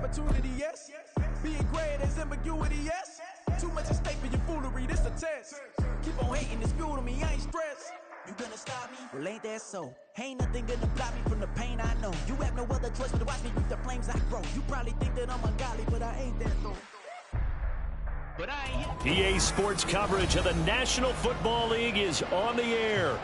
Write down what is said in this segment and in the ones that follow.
opportunity, yes. Being great as ambiguity, yes. Too much at stake for your foolery, this a test. Keep on hating, it's fuel to me, I ain't stressed. You gonna stop me? Well, ain't that so? Ain't nothing gonna block me from the pain I know. You have no other choice but to watch me reap the flames I grow. You probably think that I'm ungodly, but I ain't that though. But I ain't. EA Sports coverage of the National Football League is on the air.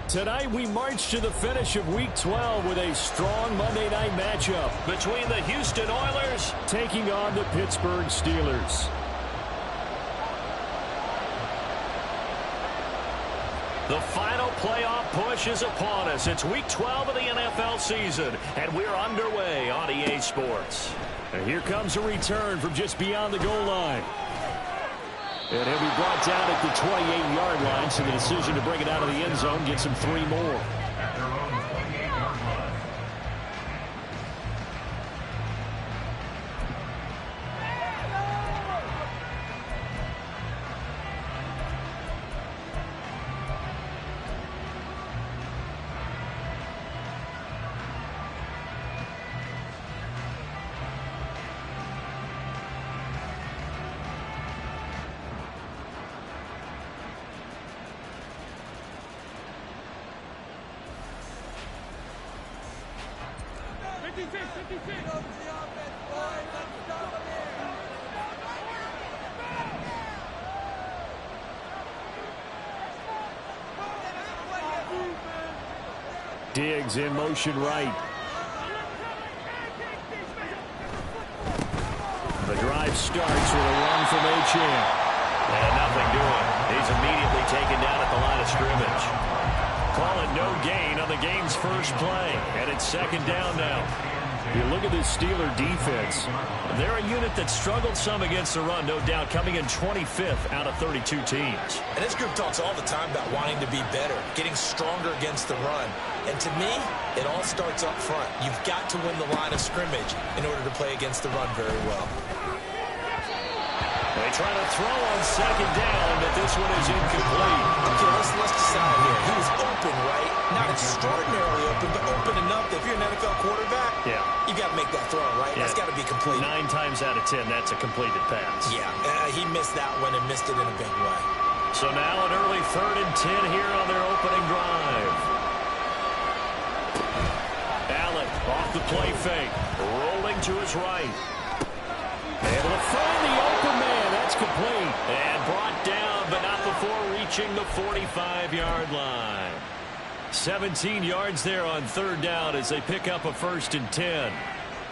Tonight we march to the finish of Week 12 with a strong Monday night matchup between the Houston Oilers taking on the Pittsburgh Steelers. The final playoff push is upon us. It's Week 12 of the NFL season, and we're underway on EA Sports. And here comes a return from just beyond the goal line. And he'll be brought down at the 28-yard line, so the decision to bring it out of the end zone gets him 3 more. Diggs in motion right. The drive starts with a run from Achane. And nothing doing. He's immediately taken down at the line of scrimmage. Call it no gain on the game's first play. And it's second down now. You look at this Steeler defense. They're a unit that struggled some against the run, no doubt, coming in 25th out of 32 teams. And this group talks all the time about wanting to be better, getting stronger against the run. And to me, it all starts up front. You've got to win the line of scrimmage in order to play against the run very well. They try to throw on second down, but this one is incomplete. Okay, let's decide here. He was open, right? Not extraordinarily open, but open enough that if you're an NFL quarterback, you got to make that throw, right? That's got to be complete. 9 times out of 10, that's a completed pass. Yeah, he missed that one and missed it in a big way. So now an early 3rd and 10 here on their opening drive. Allen off the play fake, rolling to his right. Able to find the open man. That's complete. And brought down, but not before reaching the 45-yard line. 17 yards there on 3rd down as they pick up a 1st and 10.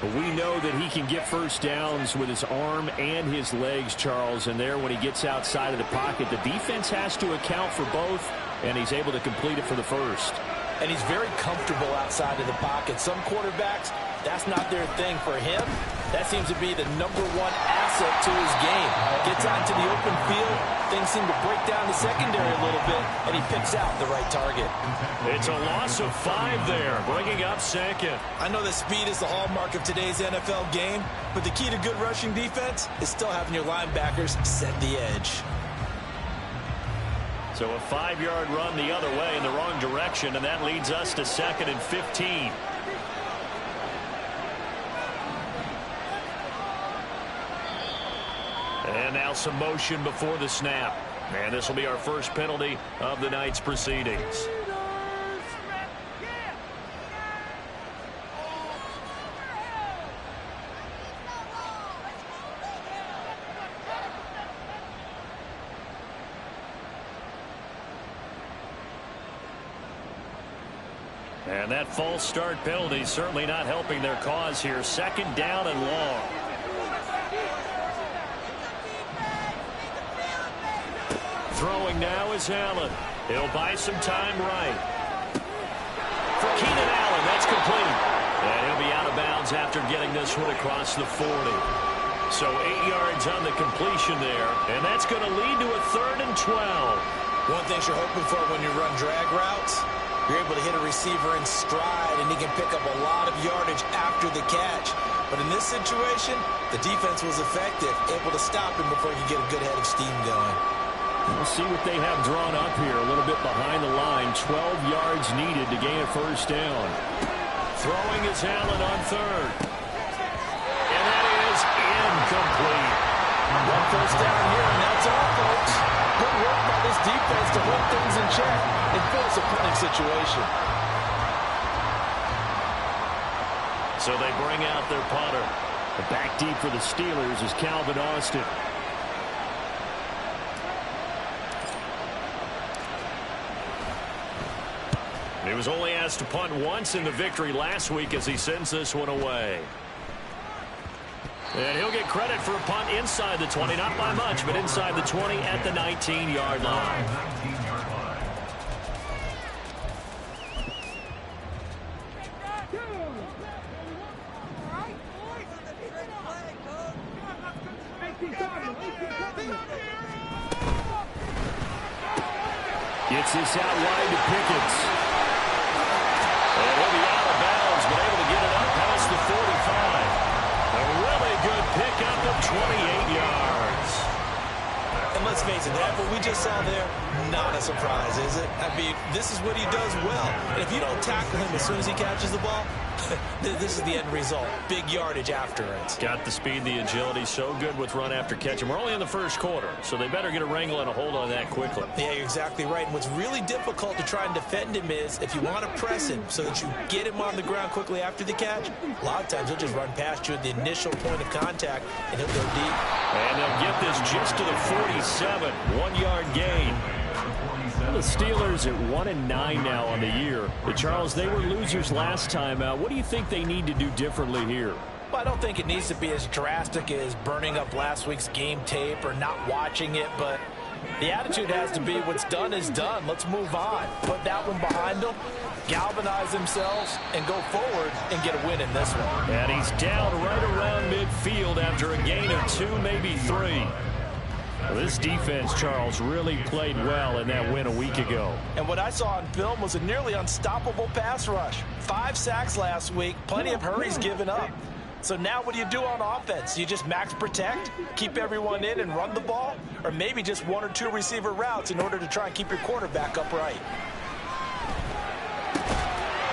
But we know that he can get first downs with his arm and his legs, Charles. And there when he gets outside of the pocket, the defense has to account for both, and he's able to complete it for the first. And he's very comfortable outside of the pocket. Some quarterbacks, that's not their thing. For him, that seems to be the #1 asset to his game. Gets out into the open field, things seem to break down the secondary a little bit, and he picks out the right target. It's a loss of 5 there, bringing up second. I know that speed is the hallmark of today's NFL game, but the key to good rushing defense is still having your linebackers set the edge. So a 5-yard run the other way in the wrong direction, and that leads us to 2nd and 15. And now some motion before the snap. And this will be our first penalty of the night's proceedings. And that false start penalty certainly not helping their cause here. 2nd down and long. Throwing now is Allen. He'll buy some time right. For Keenan Allen, that's complete. And he'll be out of bounds after getting this one across the 40. So 8 yards on the completion there. And that's going to lead to a 3rd and 12. One thing you're hoping for when you run drag routes, you're able to hit a receiver in stride, and he can pick up a lot of yardage after the catch. But in this situation, the defense was effective, able to stop him before he could get a good head of steam going. We'll see what they have drawn up here. A little bit behind the line. 12 yards needed to gain a 1st down. Throwing is Allen on 3rd. And that is incomplete. One first down here, and that's all, folks. Good work by this defense to hold things in check and force a punting situation. So they bring out their punter. Back deep for the Steelers is Calvin Austin. He was only asked to punt once in the victory last week as he sends this one away. And he'll get credit for a punt inside the 20, not by much, but inside the 20 at the 19-yard line. Gets this out wide to Pickens. And he'll be out of bounds, but able to get it up past the 45. A really good pickup of 28 yards. And let's face it, that what we just saw there, not a surprise, is it? I mean, this is what he does well. And if you don't tackle him as soon as he catches the ball, this is the end result. Big yardage after it. Got the speed, the agility, so good with run after catch. And we're only in the first quarter, so they better get a wrangle and a hold on that quickly. Yeah, you're exactly right. And what's really difficult to try and defend him is if you want to press him so that you get him on the ground quickly after the catch, a lot of times he'll just run past you at the initial point of contact, and he'll go deep. And they'll get this just to the 47. 1-yard gain. The Steelers at 1-9 now on the year. But Charles, they were losers last time out. What do you think they need to do differently here? Well, I don't think it needs to be as drastic as burning up last week's game tape or not watching it, but the attitude has to be what's done is done. Let's move on. Put that one behind them, galvanize themselves, and go forward and get a win in this one. And he's down right around midfield after a gain of 2, maybe 3. Well, this defense, Charles, really played well in that win a week ago. And what I saw on film was a nearly unstoppable pass rush. 5 sacks last week, plenty of hurries given up. So now what do you do on offense? You just max protect, keep everyone in and run the ball, or maybe just 1 or 2 receiver routes in order to try and keep your quarterback upright.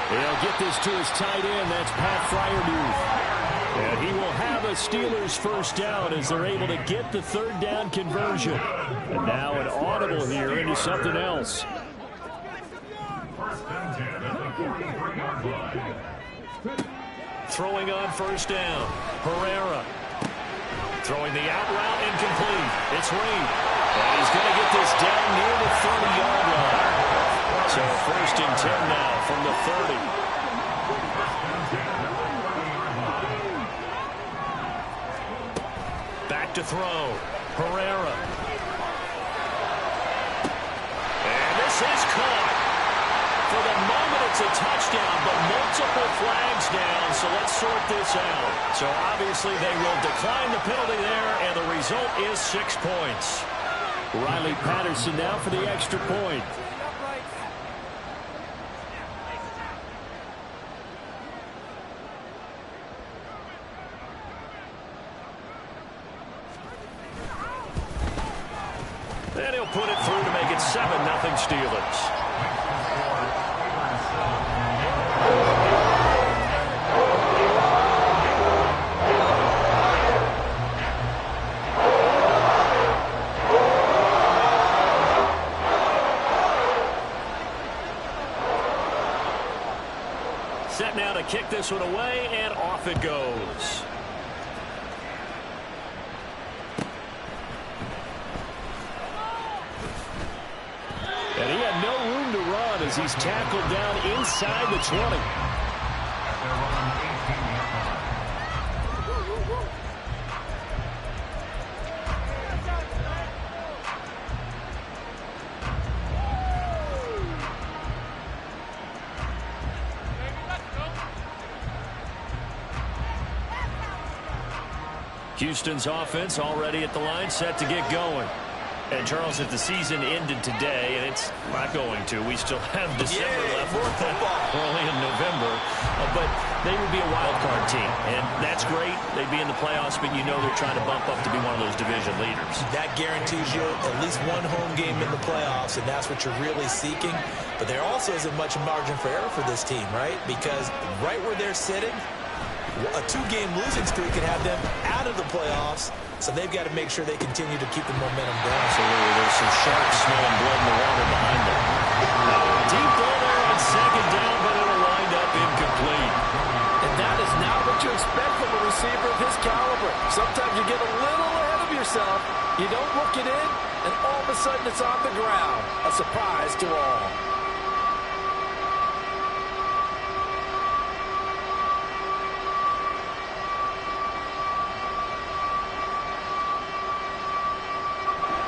They'll get this to his tight end. That's Pat Freiermuth. And he will have a Steelers first down as they're able to get the 3rd down conversion. And now an audible here into something else. Throwing on first down. Herrera. Throwing the out route incomplete. It's Reed. And he's going to get this down near the 30-yard line. So 1st and 10 now from the 30. Back to throw. Herrera. And this is caught. For the moment, it's a touchdown, but multiple flags down, so let's sort this out. So obviously they will decline the penalty there, and the result is 6 points. Riley Patterson now for the extra point. And he'll put it through to make it 7-0 Steelers. Set now to kick this one away, and off it goes. And he had no room to run as he's tackled down inside the 20. Houston's offense already at the line, set to get going. And, Charles, if the season ended today, and it's not going to, we still have December left. We're only in November. But they would be a wild card team, and that's great. They'd be in the playoffs, but you know they're trying to bump up to be one of those division leaders. That guarantees you at least one home game in the playoffs, and that's what you're really seeking. But there also isn't much margin for error for this team, right? Because right where they're sitting, A 2-game losing streak could have them out of the playoffs, so they've got to make sure they continue to keep the momentum going. Absolutely. There's some sharks smelling blood in the water behind them. Deep ball there on second down, but it'll wind up incomplete. And that is not what you expect from a receiver of his caliber. Sometimes you get a little ahead of yourself, you don't look it in, and all of a sudden it's on the ground. A surprise to all.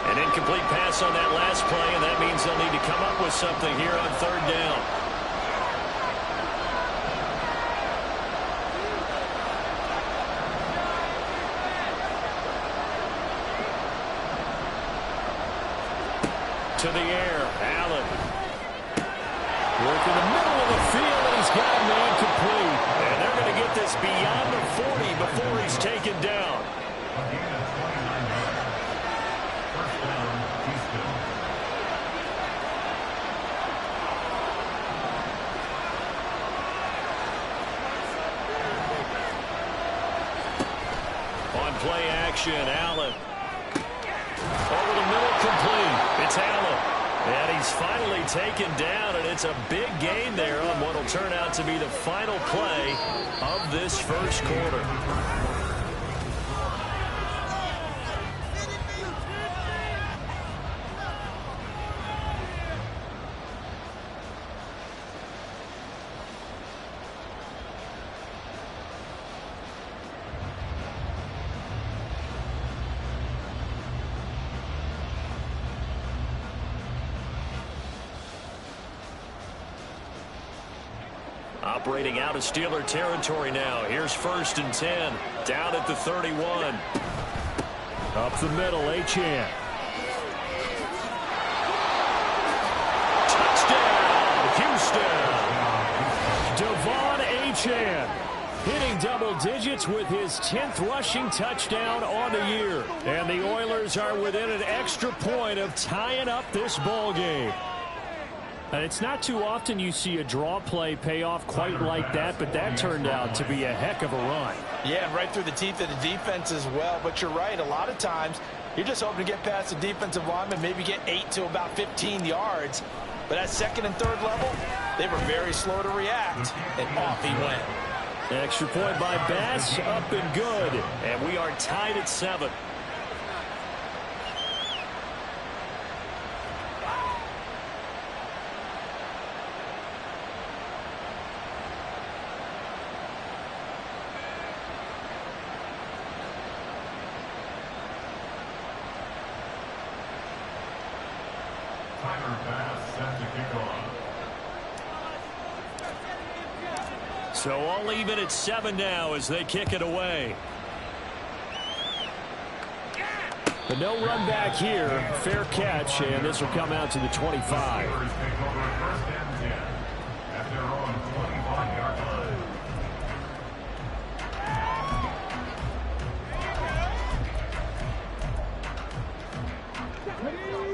An incomplete pass on that last play, and that means they'll need to come up with something here on third down. To the air, Allen. Work in the middle of the field, and he's got a man complete. And they're going to get this beyond the 40 before he's taken down. On play action, Allen. Over the middle, complete. It's Allen. And he's finally taken down, and it's a big gain there on what will turn out to be the final play of this first quarter. Operating out of Steeler territory now. Here's 1st and 10. Down at the 31. Up the middle, Achane. Touchdown, Houston. Devon Achane hitting double digits with his 10th rushing touchdown on the year. And the Oilers are within an extra point of tying up this ball game. And it's not too often you see a draw play pay off quite like that, but that turned out to be a heck of a run. Yeah, and right through the teeth of the defense as well. But you're right, a lot of times you're just hoping to get past the defensive lineman, maybe get 8 to about 15 yards. But at second and third level, they were very slow to react, and off he went. Extra point by Bass, up and good. And we are tied at 7. So all even at 7 now as they kick it away. But no run back here. Fair catch, and this will come out to the 25.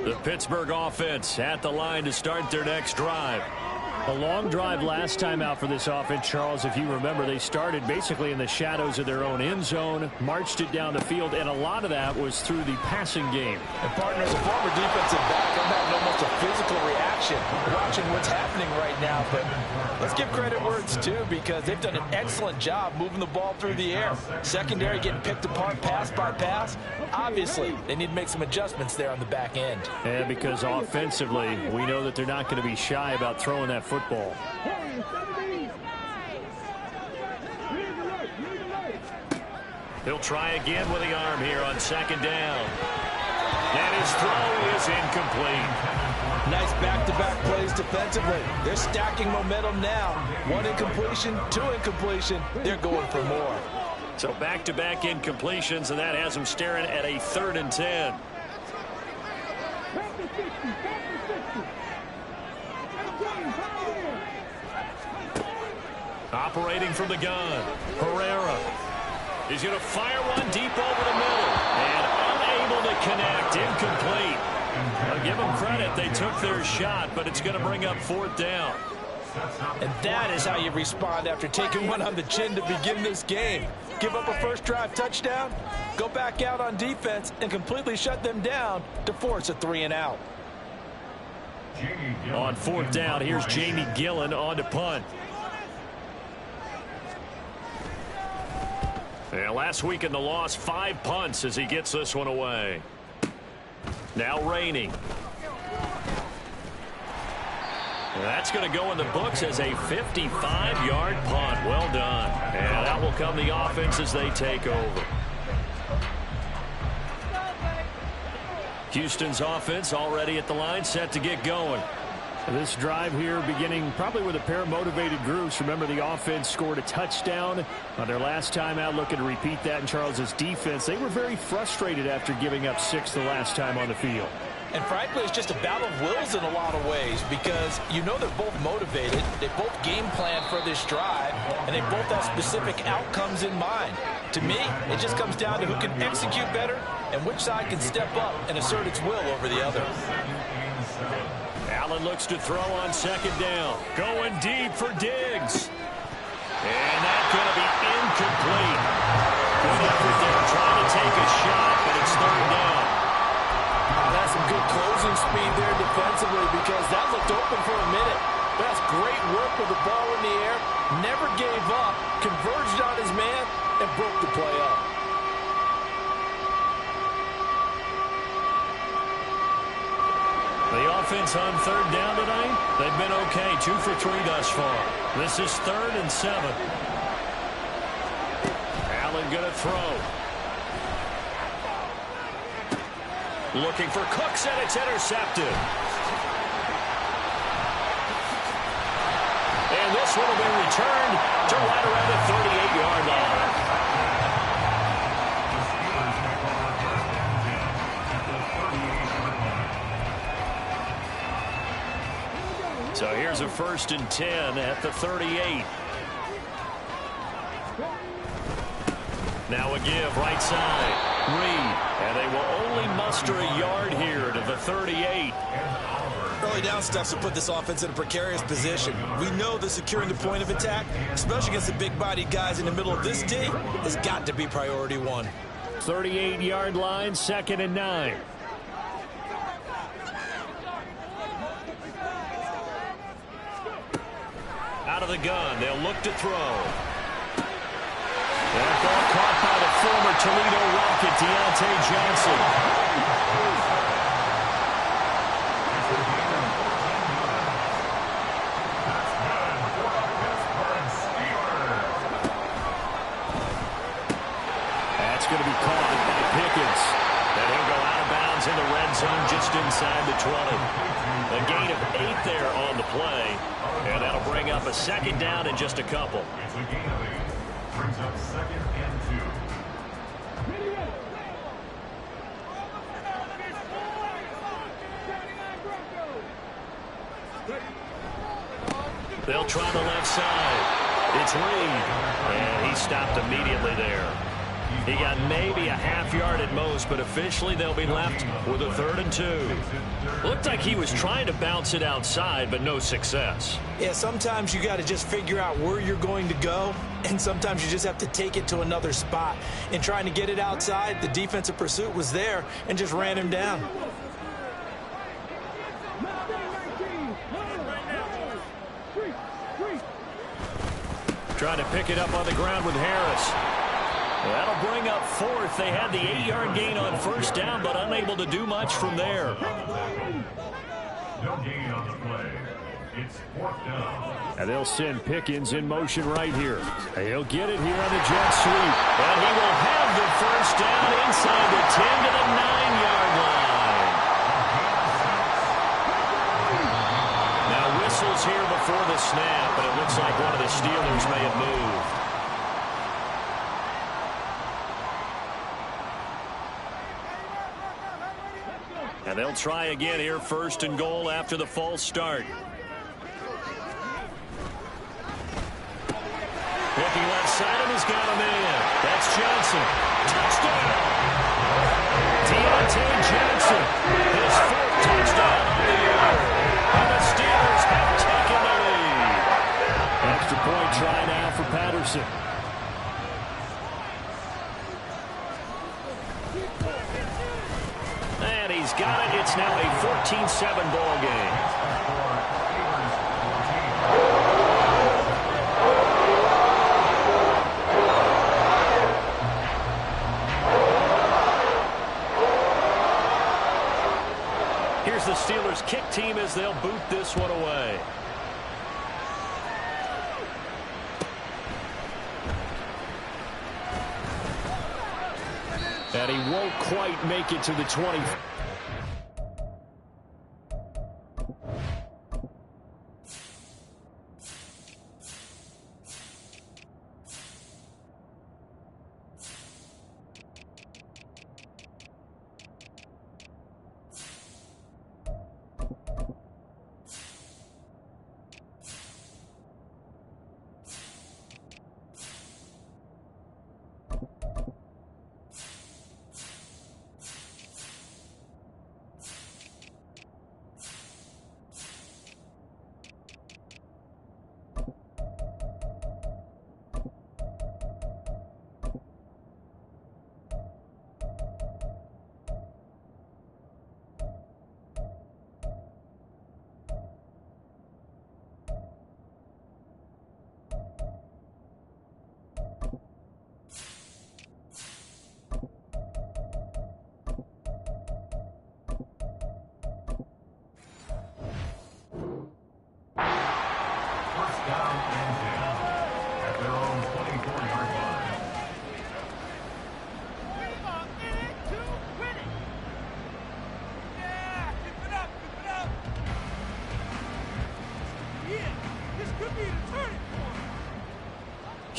The Pittsburgh offense at the line to start their next drive. A long drive last time out for this offense, Charles. If you remember, they started basically in the shadows of their own end zone, marched it down the field, and a lot of that was through the passing game. And partner, as a former defensive back, I'm having almost a physical reaction watching what's happening right now. But let's give credit where it's due, because they've done an excellent job moving the ball through the air. Secondary getting picked apart pass by pass. Obviously, they need to make some adjustments there on the back end. And because offensively, we know that they're not going to be shy about throwing that football. He'll try again with the arm here on second down. And his throw is incomplete. Nice back-to-back plays defensively. They're stacking momentum now. 1 incompletion, 2 incompletion. They're going for more. So back-to-back incompletions, and that has them staring at a 3rd and 10. Operating from the gun, Herrera. He's going to fire one deep over the middle. And unable to connect, incomplete. I'll give them credit, they took their shot, but it's going to bring up 4th down. And that is how you respond after taking one on the chin to begin this game. Give up a first drive touchdown, go back out on defense, and completely shut them down to force a 3-and-out. On fourth down, here's Jamie Gillen on to punt. And last week in the loss, 5 punts as he gets this one away. Now Rainey. That's going to go in the books as a 55-yard punt. Well done. And that will come the offense as they take over. Houston's offense already at the line, set to get going. This drive here beginning probably with a pair of motivated groups. Remember, the offense scored a touchdown on their last time out, looking to repeat that in Charles's defense. They were very frustrated after giving up 6 the last time on the field. And frankly, it's just a battle of wills in a lot of ways because you know they're both motivated, they both game plan for this drive, and they both have specific outcomes in mind. To me, it just comes down to who can execute better and which side can step up and assert its will over the other. Allen looks to throw on second down. Going deep for Diggs. And that's going to be incomplete. Good effort there, trying to take a shot, but it's third down. That's some good closing speed there defensively because that looked open for a minute. That's great work with the ball in the air. Never gave up, converged on his man, and broke the play up. The offense on third down tonight, they've been okay. 2 for 3 thus far. This is 3rd and 7. Allen going to throw. Looking for Cooks, and it's intercepted. And this one will be returned to right around the 38-yard line. So here's a 1st and 10 at the 38. Now a give right side. Reed. And they will only muster a yard here to the 38. Early down steps will put this offense in a precarious position. We know that securing the point of attack, especially against the big-bodied guys in the middle of this D, has got to be priority 1. 38-yard line, 2nd and 9. Out of the gun, they'll look to throw. That ball caught by the former Toledo Rocket, Deontay Johnson. That's going to be caught by Pickens. And he'll go out of bounds in the red zone just inside the 20. A gain of 8 there on the play. And that'll bring up a 2nd down in just a couple. Brings up 2nd and 2. They'll try the left side. It's Reed. And he stopped immediately there. He got maybe a half yard at most, but officially they'll be left with a 3rd and 2. Looked like he was trying to bounce it outside, but no success. Yeah, sometimes you got to just figure out where you're going to go, and sometimes you just have to take it to another spot. In trying to get it outside, the defensive pursuit was there and just ran him down. Trying to pick it up on the ground with Harris. That'll bring up 4th. They had the 8-yard gain on 1st down, but unable to do much from there. No gain on the play. It's 4th down. And they'll send Pickens in motion right here. He'll get it here on the jet sweep. And he will have the 1st down inside the 10 to the 9-yard line. Now whistles here before the snap, but it looks like one of the Steelers may have moved. And they'll try again here, 1st and goal after the false start. Looking left side, and he's got him in. That's Johnson. Touchdown! Deontay Johnson, his 4th touchdown of the year. And the Steelers have taken the lead. Jefferson. And he's got it. It's now a 14-7 ball game. Here's the Steelers kick team as they'll boot this one away. And he won't quite make it to the 20.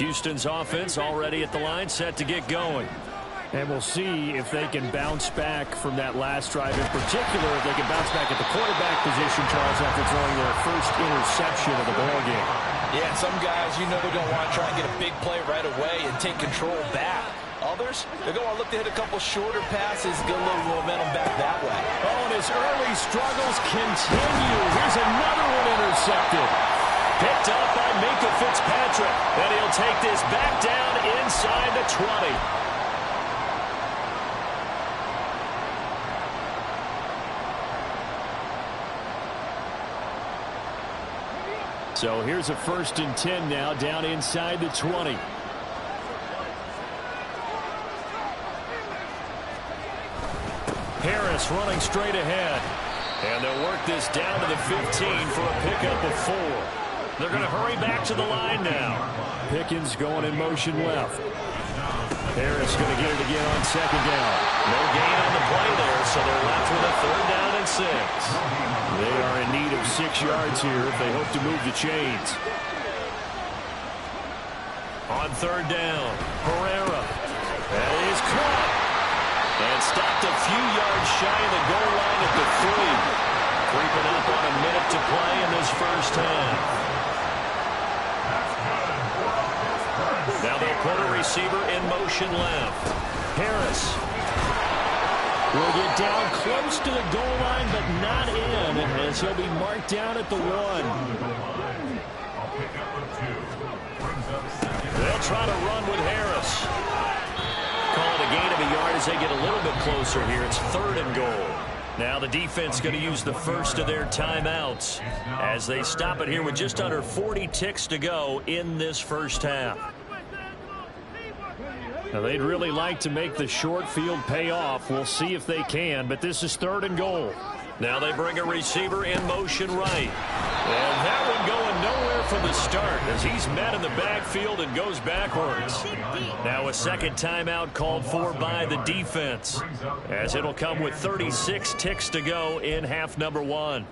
Houston's offense already at the line, set to get going. And we'll see if they can bounce back from that last drive. In particular, if they can bounce back at the quarterback position, Charles, after throwing their first interception of the ballgame. Yeah, some guys, you know they're going to want to try and get a big play right away and take control back. Others, they're going to look to hit a couple shorter passes, get a little momentum back that way. Oh, and his early struggles continue. Here's another one intercepted. Picked up by Minkah Fitzpatrick. And he'll take this back down inside the 20. So here's a 1st and 10 now, down inside the 20. Harris running straight ahead. And they'll work this down to the 15 for a pickup of 4. They're going to hurry back to the line now. Pickens going in motion left. Harris going to get it again on 2nd down. No gain on the play there, so they're left with a 3rd down and 6. They are in need of 6 yards here if they hope to move the chains. On 3rd down, Herrera. That is caught. And stopped a few yards shy of the goal line at the 3. Creeping up on a minute to play in this first half. Now they'll put a receiver in motion left. Harris will get down close to the goal line, but not in, as he'll be marked down at the 1. They'll try to run with Harris. Call it a gain of a yard as they get a little bit closer here. It's 3rd and goal. Now the defense going to use the first of their timeouts as they stop it here with just under 40 ticks to go in this first half. Now they'd really like to make the short field pay off. We'll see if they can, but this is 3rd and goal. Now they bring a receiver in motion right. And that one going nowhere from the start as he's met in the backfield and goes backwards. Now a 2nd timeout called for by the defense as it'll come with 36 ticks to go in half number 1.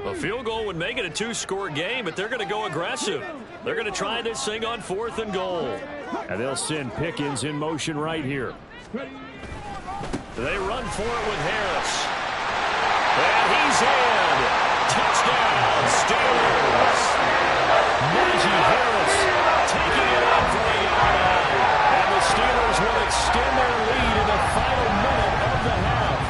A field goal would make it a 2-score game, but they're going to go aggressive. They're going to try this thing on 4th and goal. And they'll send Pickens in motion right here. They run for it with Harris. And he's in. Touchdown, Steelers. Najee Harris taking it out for a yard out. And the Steelers will extend their lead in the final minute of the half.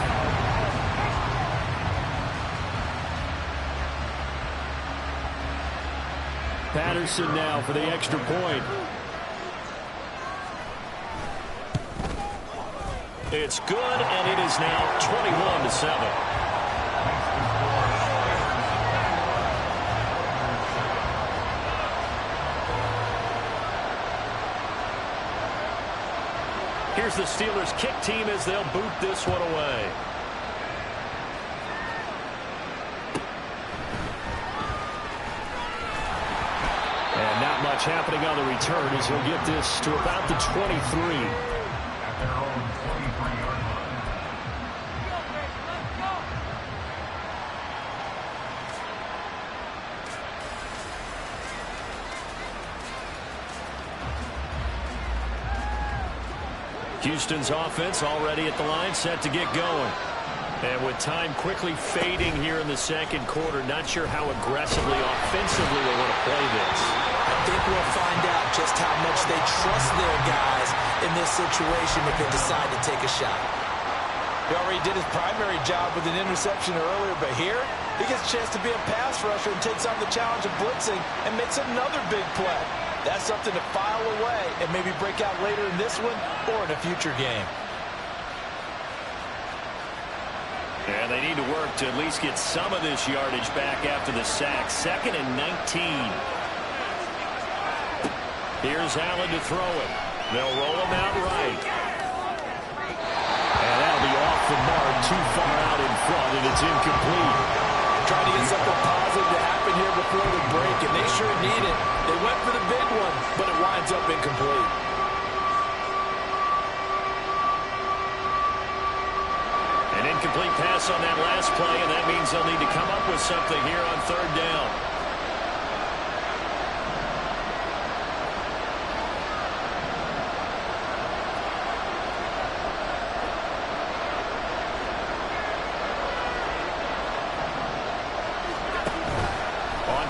Patterson now for the extra point. It's good, and it is now 21-7. Here's the Steelers kick team as they'll boot this one away. And not much happening on the return as he'll get this to about the 23. At their own 23-yard line. Houston's offense already at the line, set to get going. And with time quickly fading here in the second quarter, not sure how aggressively, offensively they want to play this. I think we'll find out just how much they trust their guys in this situation if they decide to take a shot. He already did his primary job with an interception earlier, but here he gets a chance to be a pass rusher and takes on the challenge of blitzing and makes another big play. That's something to file away and maybe break out later in this one or in a future game. And they need to work to at least get some of this yardage back after the sack. 2nd and 19. Here's Allen to throw it. They'll roll him out right. And that'll be off the mark, too far out in front, and it's incomplete. Trying to get something positive to happen here before the break, and they sure need it. They went for the big one, but it winds up incomplete. An incomplete pass on that last play, and that means they'll need to come up with something here on 3rd down.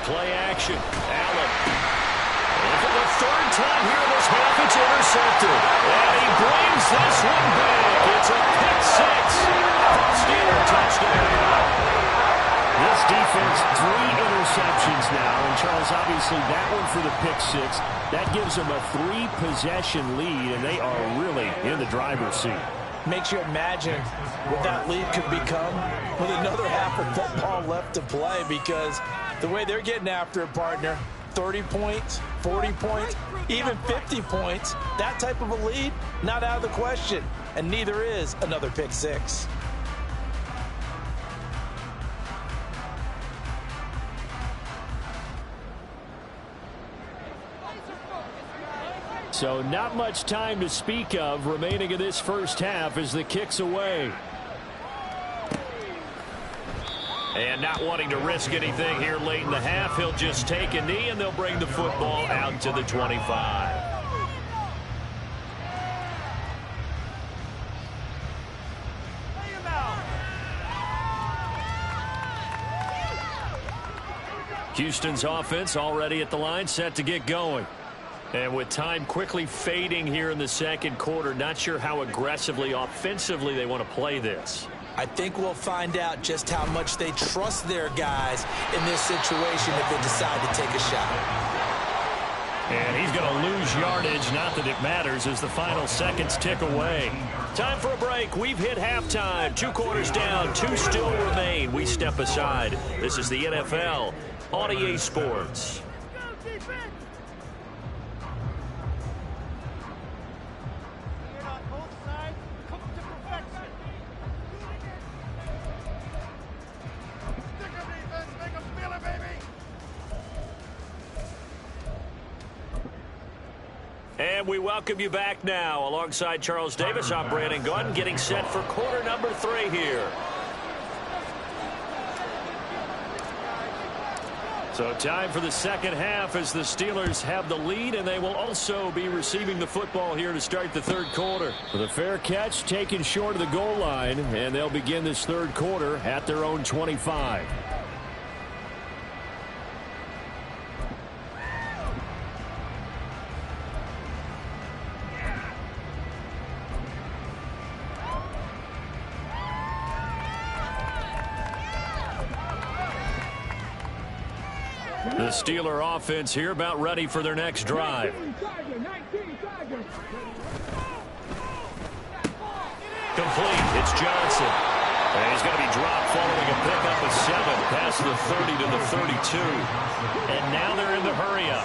Play action. Allen. And for the 3rd time here in this half, it's intercepted. And he brings this one back. It's a pick 6. Steeler touchdown. This defense, 3 interceptions now. And Charles, obviously that one for the pick 6. That gives them a 3-possession lead, and they are really in the driver's seat. Makes you imagine what that lead could become with another half of football left to play, because the way they're getting after it, partner, 30 points, 40 points, even 50 points, that type of a lead, not out of the question, and neither is another pick 6. So not much time to speak of remaining in this first half as the kick's away. And not wanting to risk anything here late in the half, he'll just take a knee and they'll bring the football out to the 25. Houston's offense already at the line, set to get going. And with time quickly fading here in the second quarter, not sure how aggressively, offensively they want to play this. I think we'll find out just how much they trust their guys in this situation if they decide to take a shot. And he's going to lose yardage, not that it matters, as the final seconds tick away. Time for a break. We've hit halftime. 2 quarters down, 2 still remain. We step aside. This is the NFL on EA Sports. And we welcome you back now. Alongside Charles Davis, I'm Brandon Gaudin, getting set for quarter number 3 here. So time for the second half as the Steelers have the lead, and they will also be receiving the football here to start the third quarter. With a fair catch taken short of the goal line, and they'll begin this third quarter at their own 25. The Steeler offense here about ready for their next drive. Complete. It's Johnson. And he's going to be dropped following a pickup of 7 past the 30 to the 32. And now they're in the hurry-up.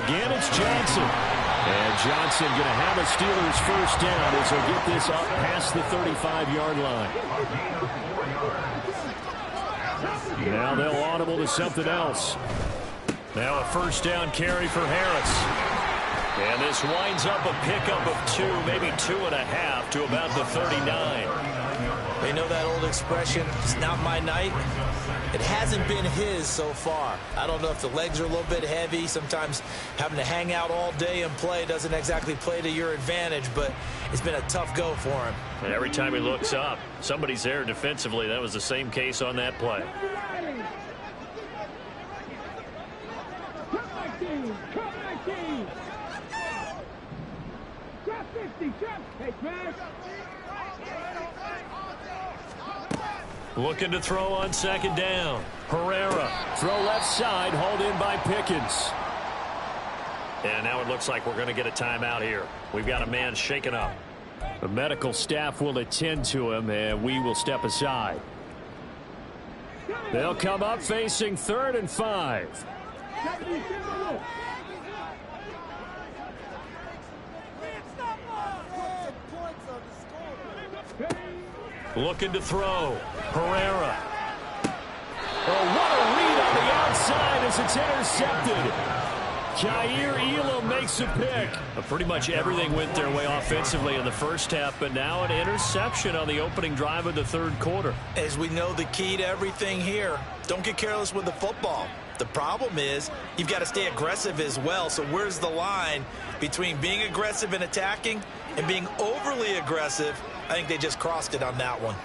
Again, it's Johnson. And Johnson going to have a Steelers first down as he'll get this up past the 35-yard line. Now they'll audible to something else. Now a first down carry for Harris. And this winds up a pickup of 2, maybe 2.5 to about the 39. You know that old expression, it's not my night? It hasn't been his so far. I don't know if the legs are a little bit heavy. Sometimes having to hang out all day and play doesn't exactly play to your advantage, but it's been a tough go for him. And every time he looks up, somebody's there defensively. That was the same case on that play. Looking to throw on second down. Herrera. Throw left side, hauled in by Pickens. And now it looks like we're going to get a timeout here. We've got a man shaken up. The medical staff will attend to him, and we will step aside. They'll come up facing 3rd and 5. Looking to throw. Herrera. Oh, what a read on the outside as it's intercepted. Jair Elam makes a pick. Pretty much everything went their way offensively in the first half, but now an interception on the opening drive of the 3rd quarter. As we know, the key to everything here, don't get careless with the football. The problem is you've got to stay aggressive as well. So where's the line between being aggressive and attacking and being overly aggressive? I think they just crossed it on that one.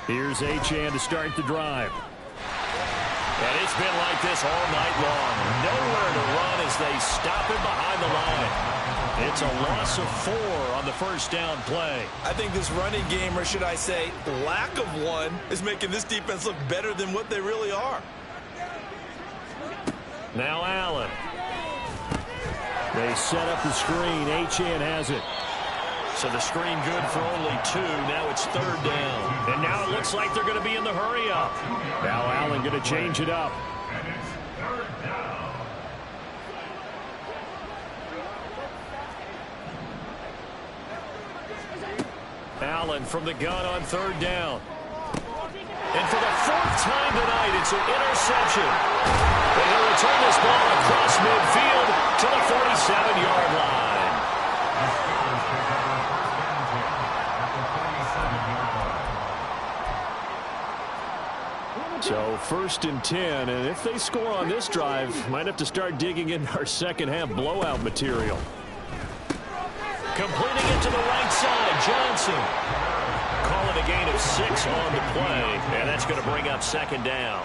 Here's Achane to start the drive. And it's been like this all night long. Nowhere to run as they stop him behind the line. It's a loss of 4 on the first down play. I think this running game, or should I say lack of one, is making this defense look better than what they really are. Now Allen. They set up the screen. Achane has it. So the screen good for only 2. Now it's 3rd down. And now it looks like they're going to be in the hurry-up. Now Allen going to change it up. And it's 3rd down. Allen from the gun on 3rd down. And for the 4th time tonight, it's an interception. And he'll return this ball across midfield to the 47-yard line. So 1st and 10, and if they score on this drive, might have to start digging in our second half blowout material. Completing it to the right side, Johnson. Call it a gain of 6 on the play, and that's going to bring up 2nd down.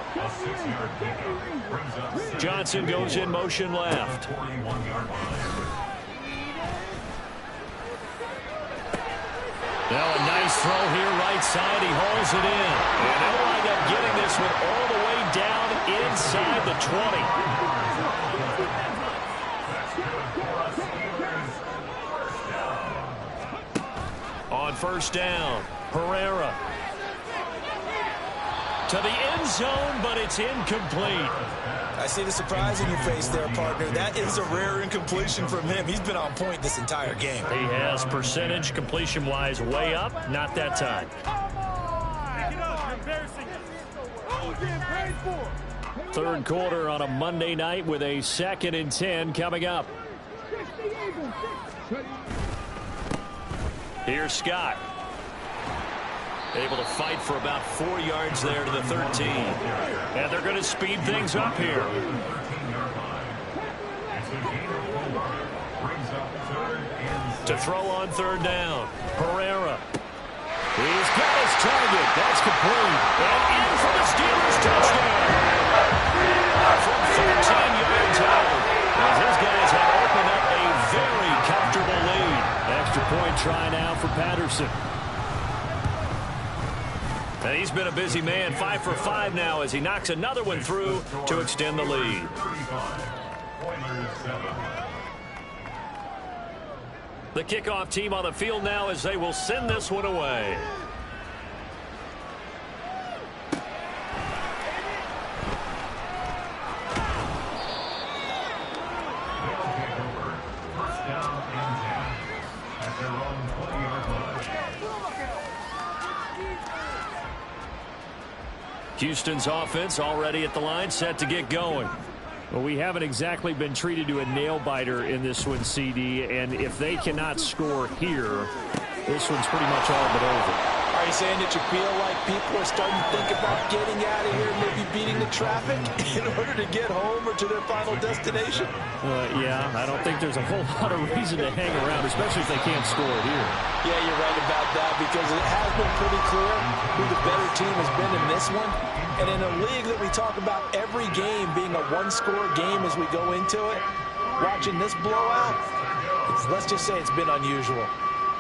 Johnson goes in motion left. Now a nice throw here right side. He hauls it in. And they'll wind up getting this one all the way down inside the 20. On 1st down, Herrera. To the end zone, but it's incomplete. I see the surprise in your face there, partner. That is a rare incompletion from him. He's been on point this entire game. He has percentage completion-wise way up. Not that time. 3rd quarter on a Monday night with a 2nd and 10 coming up. Here's Scott. Able to fight for about 4 yards there to the 13. And they're going to speed things up here. To throw on 3rd down. Herrera. He's got his target. That's complete. And in for the Steelers touchdown. From 13 yards out. As his guys have opened up a very Patterson. And he's been a busy man, 5 for 5 now as he knocks another one through to extend the lead. The kickoff team on the field now as they will send this one away. Houston's offense already at the line, set to get going. Well, we haven't exactly been treated to a nail-biter in this one, CD, and if they cannot score here, this one's pretty much all but over. Are you saying that you feel like people are starting to think about getting out of here, maybe beating the traffic in order to get home or to their final destination? Yeah, I don't think there's a whole lot of reason to hang around, especially if they can't score here. Yeah, you're right about that because it has been pretty clear who the better team has been in this one. And in a league that we talk about every game being a one-score game as we go into it, watching this blowout, let's just say it's been unusual.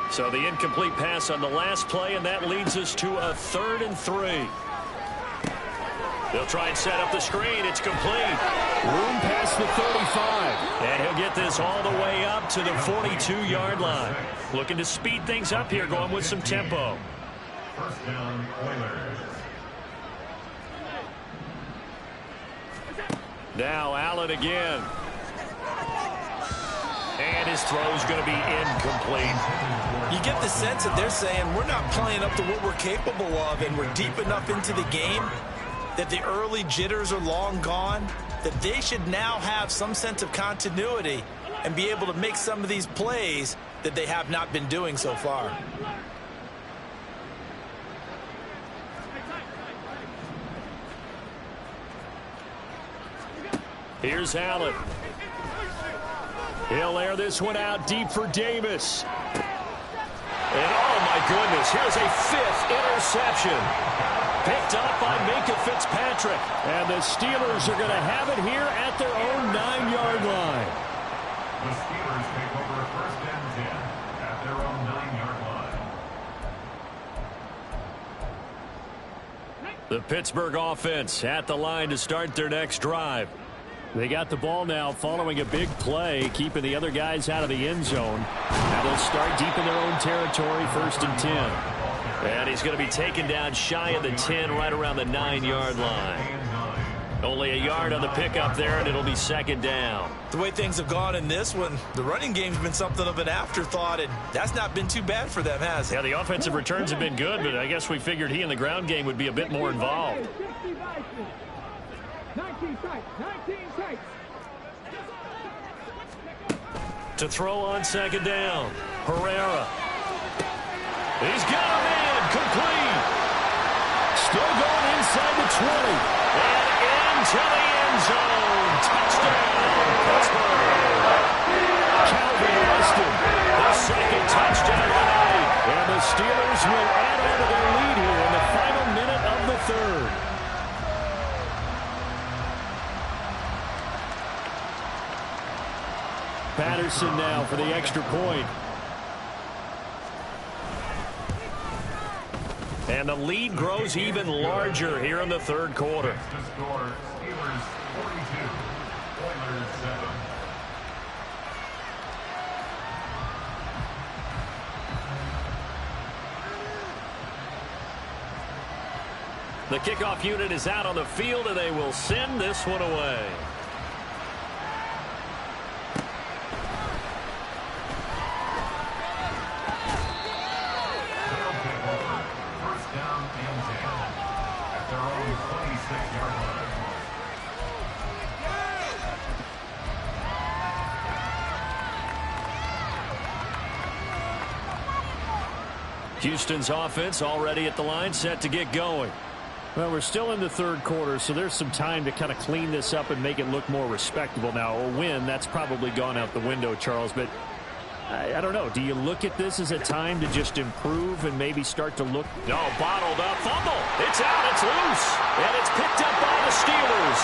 So the incomplete pass on the last play, and that leads us to a 3rd and 3. They'll try and set up the screen. It's complete. Room past the 35. And he'll get this all the way up to the 42-yard line. Looking to speed things up here, going with some tempo. First down, Oilers. Now Allen again. And his throw's going to be incomplete. You get the sense that they're saying we're not playing up to what we're capable of, and we're deep enough into the game that the early jitters are long gone, that they should now have some sense of continuity and be able to make some of these plays that they have not been doing so far. Here's Allen. He'll air this one out deep for Davis. And oh my goodness, here's a 5th interception. Picked up by Minkah Fitzpatrick. And the Steelers are going to have it here at their own 9-yard line. The Steelers take over 1st and 10 at their own 9-yard line. The Pittsburgh offense at the line to start their next drive. They got the ball now following a big play, keeping the other guys out of the end zone. Now they'll start deep in their own territory, 1st and 10. And he's going to be taken down shy of the 10, right around the 9-yard line. Only a yard on the pickup there, and it'll be 2nd down. The way things have gone in this one, the running game's been something of an afterthought, and that's not been too bad for them, has it? Yeah, the offensive returns have been good, but I guess we figured he in the ground game would be a bit more involved. 19 To throw on 2nd down, Herrera. He's got a man, complete. Still going inside the 20. And into the end zone. Touchdown, Pittsburgh. Calvin Austin. The 2nd touchdown tonight. And the Steelers will add on to their lead here in the final minute of the 3rd. Patterson now for the extra point. And the lead grows even larger here in the 3rd quarter. To score, Steelers 42, Oilers 7. The kickoff unit is out on the field, and they will send this one away. Houston's offense already at the line, set to get going. Well, we're still in the 3rd quarter, so there's some time to kind of clean this up and make it look more respectable. Now, a win, that's probably gone out the window, Charles, but I don't know. Do you look at this as a time to just improve and maybe start to look? No, bottled up, fumble. It's out, it's loose, and it's picked up by the Steelers.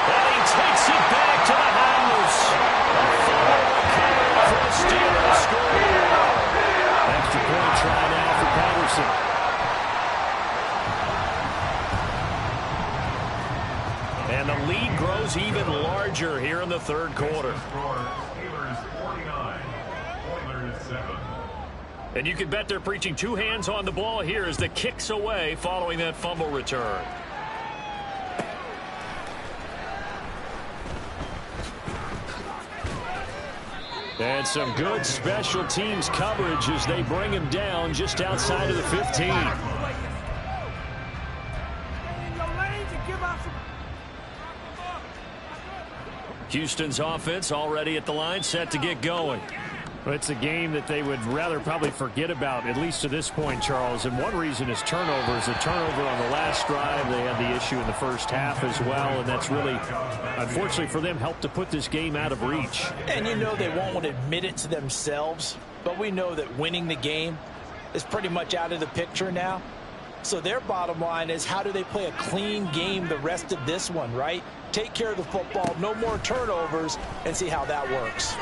And he takes it back to the house. A fumble recovered for the Steelers score. Extra point try Patterson. And the lead grows even larger here in the third quarter. Steelers 49, Oilers 7. And you can bet they're preaching two hands on the ball here as the kick's away following that fumble return. And some good special teams coverage as they bring him down just outside of the 15. Houston's offense already at the line, set to get going. Well, it's a game that they would rather probably forget about, at least to this point, Charles. And one reason is turnovers. A turnover on the last drive. They had the issue in the first half as well. And that's really, unfortunately for them, helped to put this game out of reach. And you know they won't admit it to themselves, but we know that winning the game is pretty much out of the picture now. So their bottom line is, how do they play a clean game the rest of this one, right? Take care of the football, no more turnovers, and see how that works.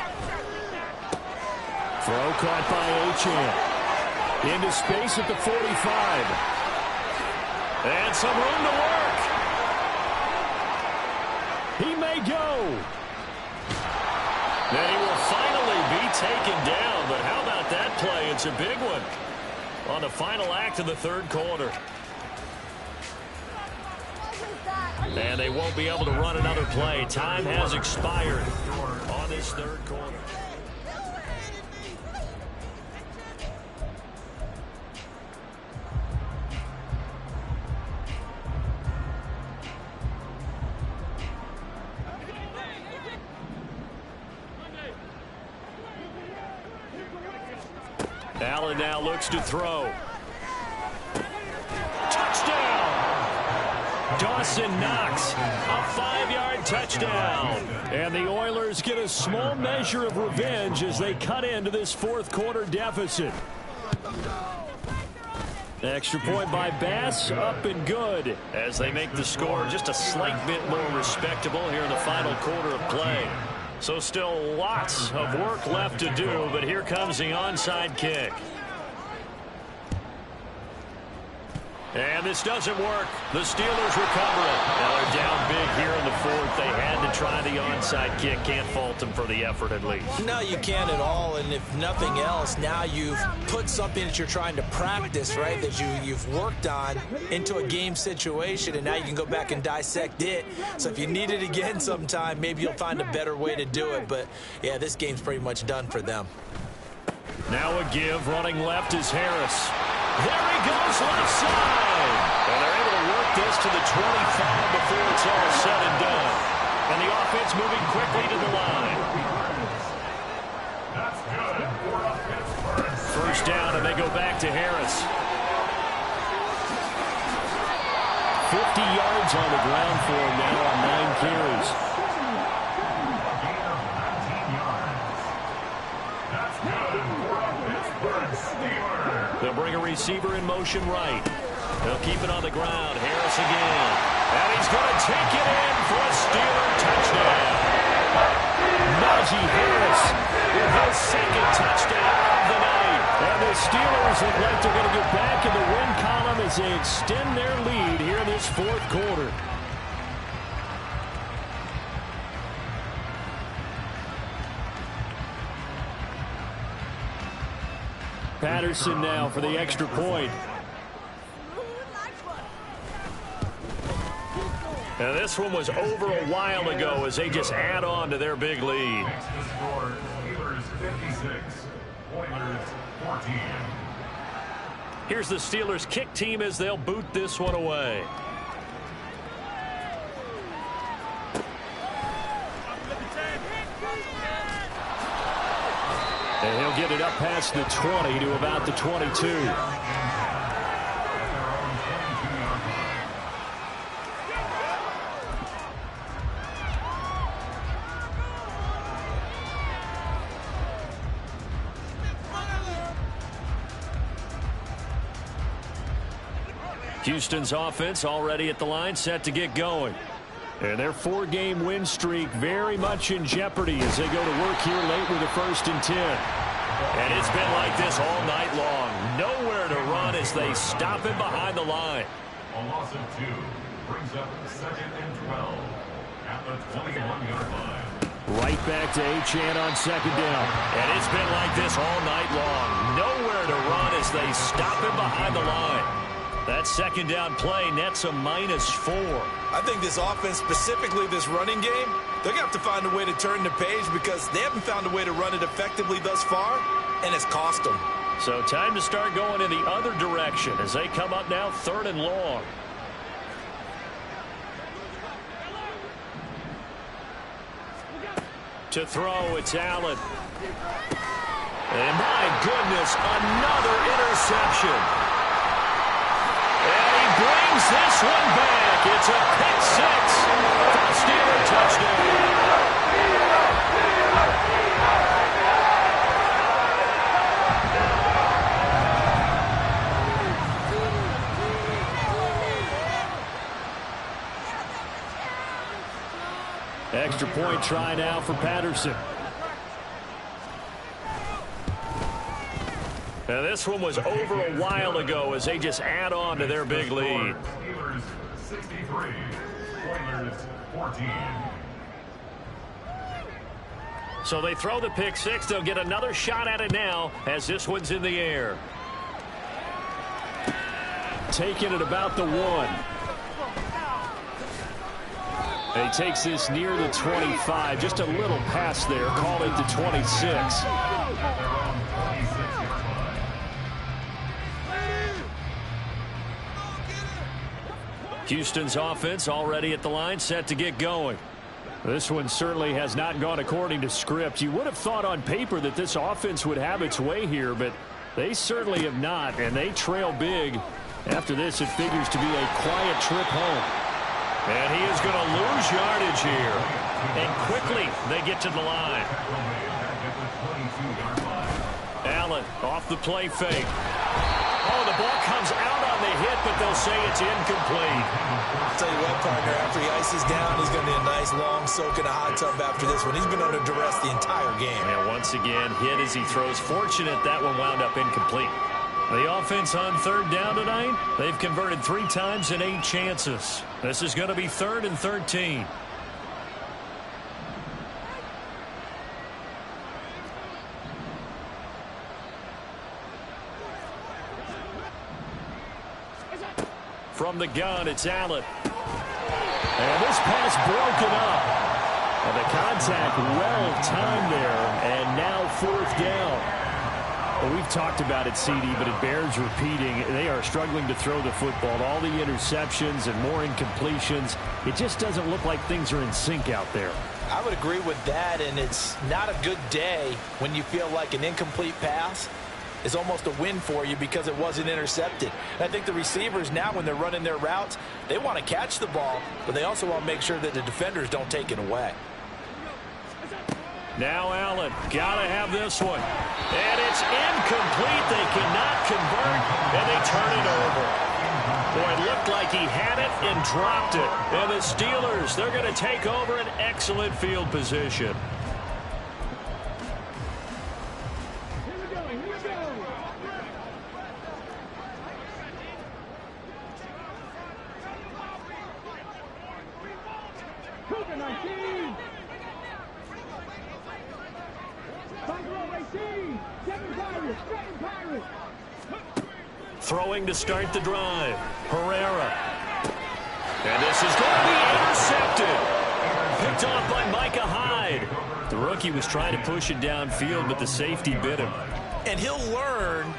Throw caught by Achane. Into space at the 45. And some room to work. He may go. And he will finally be taken down. But how about that play? It's a big one on the final act of the third quarter. And they won't be able to run another play. Time has expired on this third quarter. Allen now looks to throw. Touchdown! Dawson Knox, a 5-yard touchdown. And the Oilers get a small measure of revenge as they cut into this fourth quarter deficit. Extra point by Bass, up and good. As they make the score just a slight bit more respectable here in the final quarter of play. So still lots of work left to do, but here comes the onside kick. And this doesn't work. The Steelers recover it. Now they're down big here in the fourth. They had to try the onside kick. Can't fault them for the effort at least. No, you can't at all. And if nothing else, now you've put something that you're trying to practice, right, that you've worked on into a game situation, and now you can go back and dissect it. So if you need it again sometime, maybe you'll find a better way to do it. But, yeah, this game's pretty much done for them. Now a give. Running left is Harris. There he goes left side. And they're able to work this to the 25 before it's all said and done. And the offense moving quickly to the line. That's good for a Pittsburgh. First down, and they go back to Harris. 50 yards on the ground for him now on 9 carries. Gain of 19 yards. That's good for a Pittsburgh Steelers. They'll bring a receiver in motion right. They'll keep it on the ground. Harris again. And he's going to take it in for a Steeler touchdown. Najee Harris With his second touchdown of the night. And the Steelers look like they're going to get back in the win column as they extend their lead here in this fourth quarter. Patterson now for the extra point. Now this one was over a while ago as they just add on to their big lead. Next to score, Steelers 56, Oilers 14. Here's the Steelers kick team as they'll boot this one away. And he'll get it up past the 20 to about the 22. Houston's offense already at the line, set to get going. And their 4-game win streak very much in jeopardy as they go to work here late with a 1st and 10. And it's been like this all night long. Nowhere to run as they stop him behind the line. A loss of 2 brings up 2nd and 12 at the 21-yard line. Right back to Achane on 2nd down. And it's been like this all night long. Nowhere to run as they stop him behind the line. That 2nd down play nets a -4. I think this offense, specifically this running game, they're going to have to find a way to turn the page because they haven't found a way to run it effectively thus far, and it's cost them. So time to start going in the other direction as they come up now 3rd and long. To throw, it's Allen. And my goodness, another interception. And he brings this one back. It's a pick 6 for a Steeler touchdown. Extra point try now for Patterson. Now this one was over a while ago as they just add on to their big lead. Steelers 63, Oilers 14. So they throw the pick 6. They'll get another shot at it now as this one's in the air. Taking it about the 1. He takes this near the 25. Just a little pass there. Call it the 26. Houston's offense already at the line, set to get going. This one certainly has not gone according to script. You would have thought on paper that this offense would have its way here, but they certainly have not, and they trail big. After this, it figures to be a quiet trip home. And he is going to lose yardage here. And quickly, they get to the line. Allen off the play fake. Oh, the ball comes out on the hit, but they'll say it's incomplete. I'll tell you what, partner, after he ices down, he's going to need a nice long soak in a hot tub after this one. He's been under duress the entire game. And once again, hit as he throws. Fortunate that one wound up incomplete. The offense on 3rd down tonight, they've converted 3 times in 8 chances. This is going to be 3rd and 13. From the gun, it's Allen. And this pass broken up. And the contact well timed there. And now 4th down. Well, we've talked about it, CD, but it bears repeating. They are struggling to throw the football. All the interceptions and more incompletions. It just doesn't look like things are in sync out there. I would agree with that, and it's not a good day when you feel like an incomplete pass is almost a win for you because it wasn't intercepted. And I think the receivers now, when they're running their routes, they want to catch the ball, but they also want to make sure that the defenders don't take it away. Now Allen, gotta have this one. And it's incomplete. They cannot convert, and they turn it over. Boy, it looked like he had it and dropped it. And the Steelers, they're going to take over an excellent field position. Throwing to start the drive. Herrera. And this is going to be intercepted. Picked off by Micah Hyde. The rookie was trying to push it downfield, but the safety bit him. And he'll learn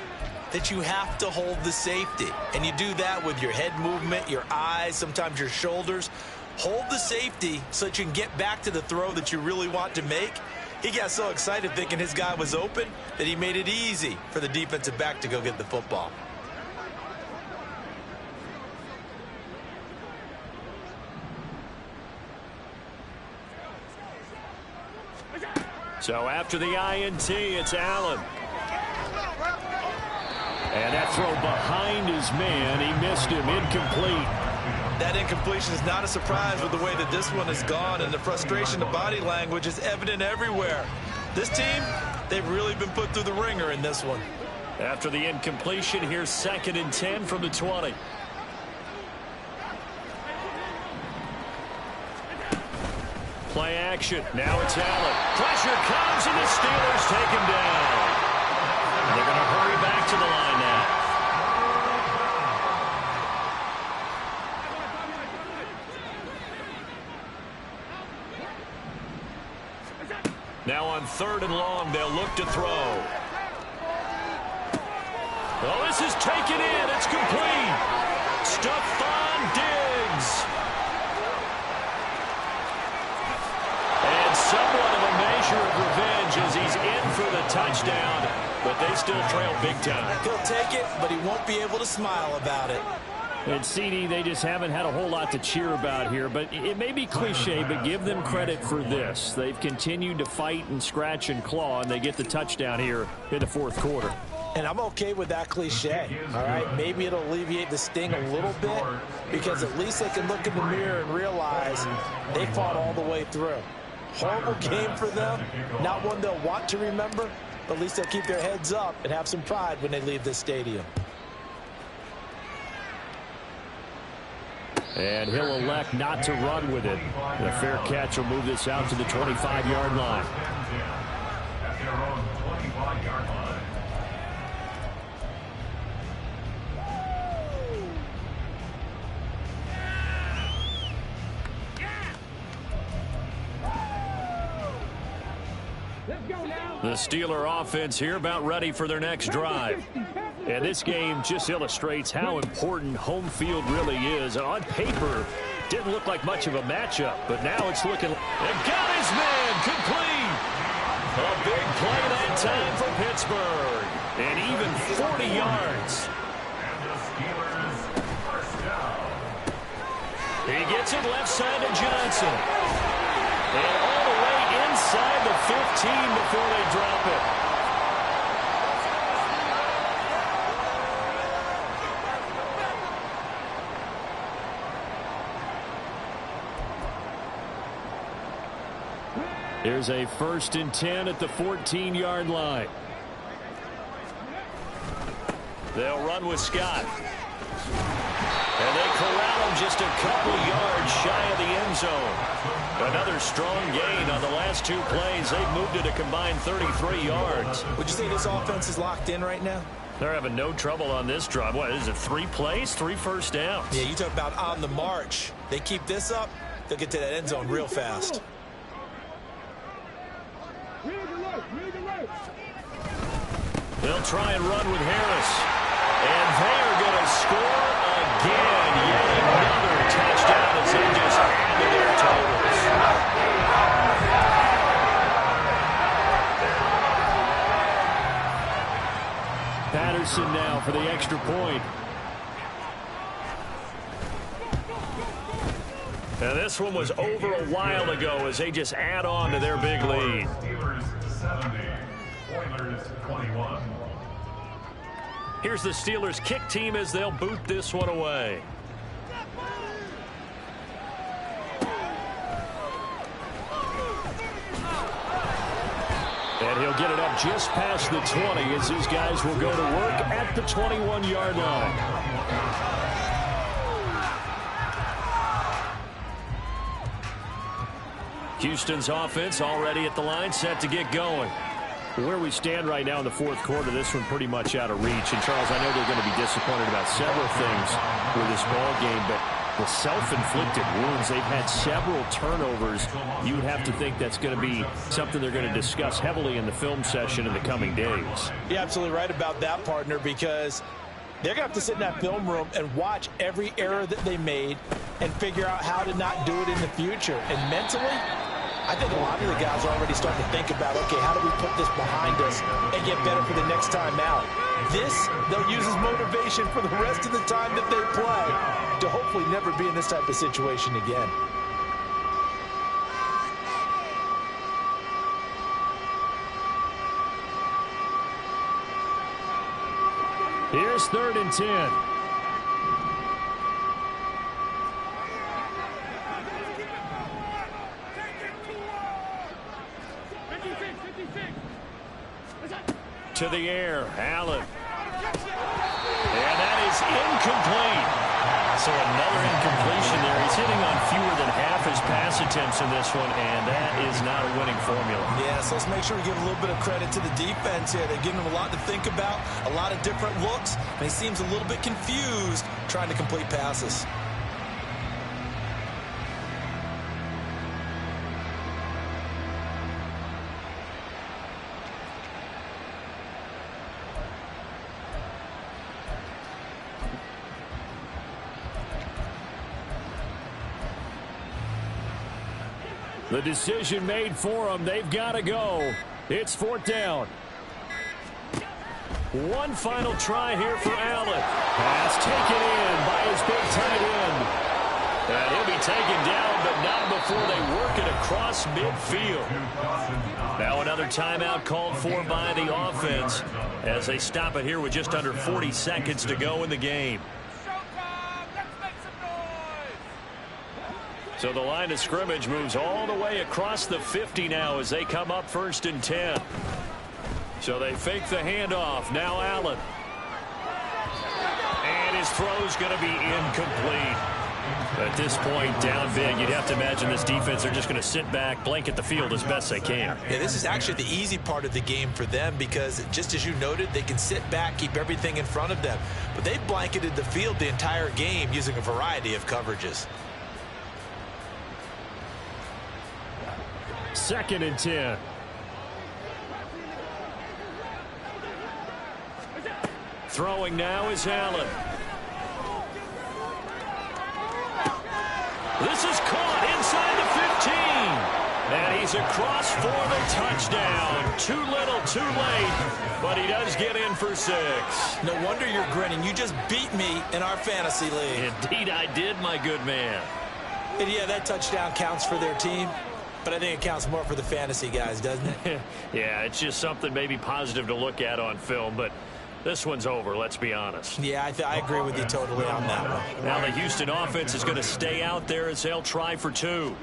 that you have to hold the safety. And you do that with your head movement, your eyes, sometimes your shoulders. Hold the safety so that you can get back to the throw that you really want to make. He got so excited thinking his guy was open that he made it easy for the defensive back to go get the football. So after the INT, it's Allen. And that throw behind his man, he missed him, incomplete. That incompletion is not a surprise with the way that this one has gone, and the frustration, the body language is evident everywhere. This team, They've really been put through the ringer in this one. After the incompletion, here's 2nd and 10 from the 20. Play action. Now it's Allen. Pressure comes, and the Steelers take him down. And they're going to hurry back to the line now. Now on 3rd and long, they'll look to throw. Oh, this is taken in. It's complete. Stephon Diggs. And somewhat of a measure of revenge as he's in for the touchdown, but they still trail big time. He'll take it, but he won't be able to smile about it. And CD, they just haven't had a whole lot to cheer about here, but it may be cliche, but give them credit for this. They've continued to fight and scratch and claw, and they get the touchdown here in the 4th quarter. And I'm okay with that cliche, all right? Maybe it'll alleviate the sting a little bit because at least they can look in the mirror and realize they fought all the way through. Horrible game for them, not one they'll want to remember, but at least they'll keep their heads up and have some pride when they leave this stadium. And he'll elect not to run with it. And a fair catch will move this out to the 25-yard line. At their own 25-yard line. The Steeler offense here about ready for their next drive. And this game just illustrates how important home field really is. On paper, didn't look like much of a matchup, but now it's looking like... And got his man complete. A big play that time for Pittsburgh. And even 40 yards. And the Steelers first down. He gets it left side to Johnson. And all the way inside the 15 before they drop it. Here's a 1st and 10 at the 14-yard line. They'll run with Scott. And they corral him just a couple yards shy of the end zone. Another strong gain on the last 2 plays. They've moved it a combined 33 yards. Would you say this offense is locked in right now? They're having no trouble on this drive. What is it, 3 plays, 3 first downs? Yeah, you talk about on the march. They keep this up, they'll get to that end zone real fast. They'll try and run with Harris. And they are going to score again. Yet another touchdown as they just add to their totals. Patterson now for the extra point. And this one was over a while ago as they just add on to their big lead. Steelers 70, Oilers 21. Here's the Steelers kick team as they'll boot this one away. And he'll get it up just past the 20 as these guys will go to work at the 21-yard line. Houston's offense already at the line, set to get going. Where we stand right now in the 4th quarter, this one pretty much out of reach. And, Charles, I know they're going to be disappointed about several things with this ball game, but the self-inflicted wounds, they've had several turnovers. You would have to think that's going to be something they're going to discuss heavily in the film session in the coming days. You're absolutely right about that, partner, because they're going to have to sit in that film room and watch every error that they made and figure out how to not do it in the future. And mentally, I think a lot of the guys are already starting to think about, okay, how do we put this behind us and get better for the next time out? This, they'll use as motivation for the rest of the time that they play to hopefully never be in this type of situation again. Here's 3rd and 10. to the air. Allen. And that is incomplete. So another incompletion there. He's hitting on fewer than half his pass attempts in this one, and that is not a winning formula. Yeah, so let's make sure we give a little bit of credit to the defense here. They're giving him a lot to think about, a lot of different looks, and he seems a little bit confused trying to complete passes. The decision made for them. They've got to go. It's 4th down. One final try here for Allen. Pass taken in by his big tight end. And he'll be taken down, but not before they work it across midfield. Now another timeout called for by the offense as they stop it here with just under 40 seconds to go in the game. So the line of scrimmage moves all the way across the 50 now as they come up 1st and 10. So they fake the handoff. Now Allen. And his throw's going to be incomplete. At this point, down big, you'd have to imagine this defense, they're just going to sit back, blanket the field as best they can. Yeah, this is actually the easy part of the game for them because, just as you noted, they can sit back, keep everything in front of them. But they blanketed the field the entire game using a variety of coverages. 2nd and 10. Throwing now is Allen. This is caught inside the 15. And he's across for the touchdown. Too little, too late. But he does get in for 6. No wonder you're grinning. You just beat me in our fantasy league. Indeed I did, my good man. And yeah, that touchdown counts for their team. But I think it counts more for the fantasy guys, doesn't it? Yeah, it's just something maybe positive to look at on film, but this one's over, let's be honest. Yeah, I agree with you totally on that one. Now the Houston offense is going to stay out there as they'll try for 2.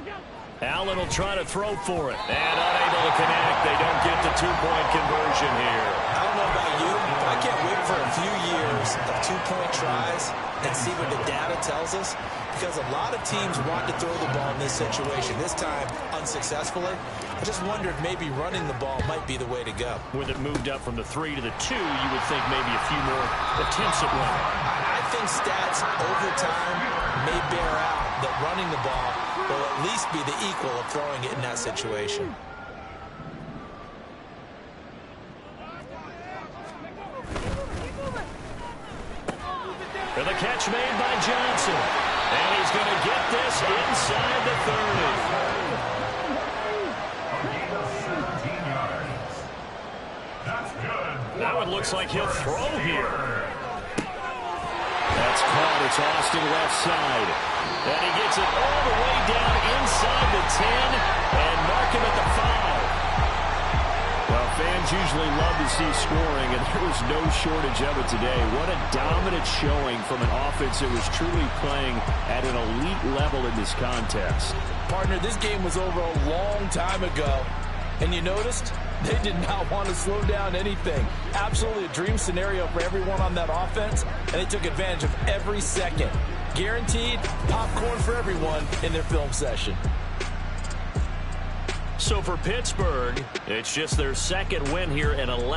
Allen will try to throw for it. And unable to connect. They don't get the 2-point conversion here. I don't know about you, but I can't wait for a few years of 2-point tries and see what the data tells us. Because a lot of teams want to throw the ball in this situation. This time, unsuccessfully. I just wondered maybe running the ball might be the way to go. With it moved up from the 3 to the 2, you would think maybe a few more attempts at running. I think stats over time may bear out that running the ball will at least be the equal of throwing it in that situation. And the catch made by Johnson. And he's going to get this inside the 30. That one looks like he'll throw here. That's caught. It's Austin left side. And he gets it all the way down inside the 10 and mark him at the 5. Well, fans usually love to see scoring, and there was no shortage of it today. What a dominant showing from an offense that was truly playing at an elite level in this contest. Partner, this game was over a long time ago, and you noticed they did not want to slow down anything. Absolutely a dream scenario for everyone on that offense, and they took advantage of every second. Guaranteed popcorn for everyone in their film session. So for Pittsburgh, it's just their second win here in 11.